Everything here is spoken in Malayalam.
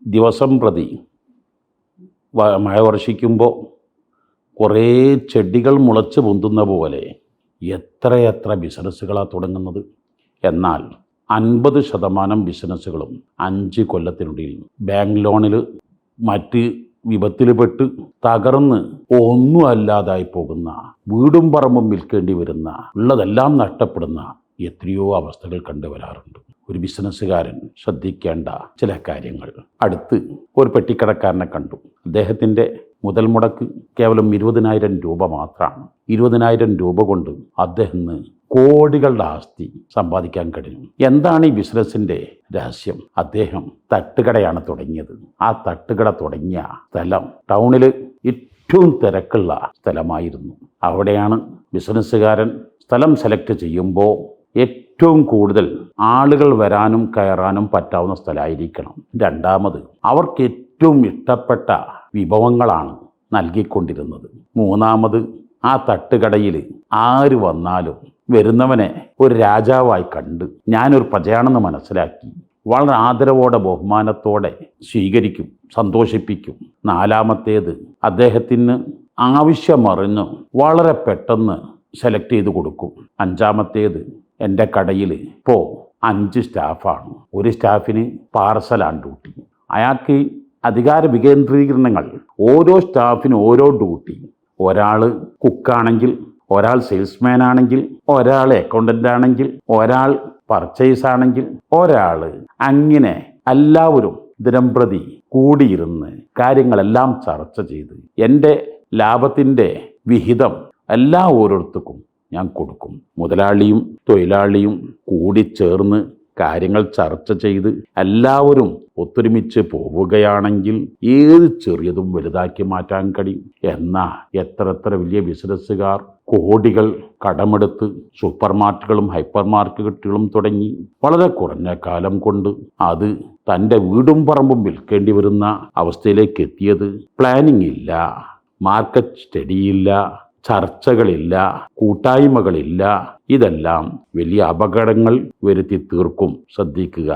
ദിവസം പ്രതി മഴ വർഷിക്കുമ്പോൾ കുറേ ചെടികൾ മുളച്ച് പൊന്തുന്ന പോലെ എത്രയെത്ര ബിസിനസ്സുകളാണ് തുടങ്ങുന്നത്. എന്നാൽ 50% ബിസിനസ്സുകളും 5 കൊല്ലത്തിനുള്ളിൽ ബാങ്ക് ലോണിൽ മറ്റ് വിപത്തിൽപ്പെട്ട് തകർന്ന് ഒന്നും അല്ലാതായി പോകുന്ന, വീടും പറമ്പും വിൽക്കേണ്ടി വരുന്ന, ഉള്ളതെല്ലാം നഷ്ടപ്പെടുന്ന എത്രയോ അവസ്ഥകൾ കണ്ടുവരാറുണ്ട്. ഒരു ബിസിനസ്സുകാരൻ ശ്രദ്ധിക്കേണ്ട ചില കാര്യങ്ങൾ. അടുത്ത് ഒരു പെട്ടിക്കടക്കാരനെ കണ്ടു. അദ്ദേഹത്തിൻ്റെ മുതൽ മുടക്ക് കേവലം 20,000 രൂപ മാത്രമാണ്. 20,000 രൂപ കൊണ്ട് അദ്ദേഹത്തിന് കോടികളുടെ ആസ്തി സമ്പാദിക്കാൻ കഴിഞ്ഞു. എന്താണ് ഈ ബിസിനസ്സിൻ്റെ രഹസ്യം? അദ്ദേഹം തട്ടുകടയാണ് തുടങ്ങിയത്. ആ തട്ടുകട തുടങ്ങിയ സ്ഥലം ടൗണിൽ ഏറ്റവും തിരക്കുള്ള സ്ഥലമായിരുന്നു. അവിടെയാണ് ബിസിനസ്സുകാരൻ സ്ഥലം സെലക്ട് ചെയ്യുമ്പോൾ ഏറ്റവും കൂടുതൽ ആളുകൾ വരാനും കയറാനും പറ്റാവുന്ന സ്ഥലമായിരിക്കണം. രണ്ടാമത്, അവർക്ക് ഏറ്റവും ഇഷ്ടപ്പെട്ട വിഭവങ്ങളാണ് നൽകിക്കൊണ്ടിരുന്നത്. മൂന്നാമത്, ആ തട്ടുകടയിൽ ആര് വന്നാലും വരുന്നവനെ ഒരു രാജാവായി കണ്ട് ഞാനൊരു പ്രജയാണെന്ന് മനസ്സിലാക്കി വളരെ ആദരവോടെ ബഹുമാനത്തോടെ സ്വീകരിക്കും, സന്തോഷിപ്പിക്കും. നാലാമത്തേത്, അദ്ദേഹത്തിന് ആവശ്യമറിഞ്ഞ് വളരെ പെട്ടെന്ന് സെലക്ട് ചെയ്ത് കൊടുക്കും. അഞ്ചാമത്തേത്, എൻ്റെ കടയിൽ ഇപ്പോൾ 5 സ്റ്റാഫാണ്. ഒരു സ്റ്റാഫിന് പാർസലാണ് ഡ്യൂട്ടി. അയാൾക്ക് അധികാര വികേന്ദ്രീകരണങ്ങൾ. ഓരോ സ്റ്റാഫിനും ഓരോ ഡ്യൂട്ടി. ഒരാൾ കുക്കാണെങ്കിൽ, ഒരാൾ സെയിൽസ്മാൻ ആണെങ്കിൽ, ഒരാൾ അക്കൗണ്ടൻ്റ് ആണെങ്കിൽ, ഒരാൾ പർച്ചേസ് ആണെങ്കിൽ, ഒരാൾ അങ്ങനെ എല്ലാവരും ദിനംപ്രതി കൂടിയിരുന്ന് കാര്യങ്ങളെല്ലാം ചർച്ച ചെയ്ത് എൻ്റെ ലാഭത്തിൻ്റെ വിഹിതം എല്ലാ ഓരോരുത്തർക്കും ഞാൻ കൊടുക്കും. മുതലാളിയും തൊഴിലാളിയും കൂടിച്ചേർന്ന് കാര്യങ്ങൾ ചർച്ച ചെയ്ത് എല്ലാവരും ഒത്തൊരുമിച്ച് പോവുകയാണെങ്കിൽ ഏത് ചെറിയതും വലുതാക്കി മാറ്റാൻ കഴിയും. എന്നാൽ എത്ര വലിയ ബിസിനസ്സുകാർ കോടികൾ കടമെടുത്ത് സൂപ്പർ മാർക്കറ്റുകളും ഹൈപ്പർ മാർക്കറ്റുകളും തുടങ്ങി വളരെ കുറഞ്ഞ കാലം കൊണ്ട് അത് തൻ്റെ വീടും പറമ്പും വിൽക്കേണ്ടി വരുന്ന അവസ്ഥയിലേക്ക് എത്തിയത്. പ്ലാനിങ് ഇല്ല, മാർക്കറ്റ് സ്റ്റഡിയില്ല, ചർച്ചകളില്ല, കൂട്ടായ്മകളില്ല. ഇതെല്ലാം വലിയ അപകടങ്ങൾ വരുത്തി തീർക്കും. ശ്രദ്ധിക്കുക.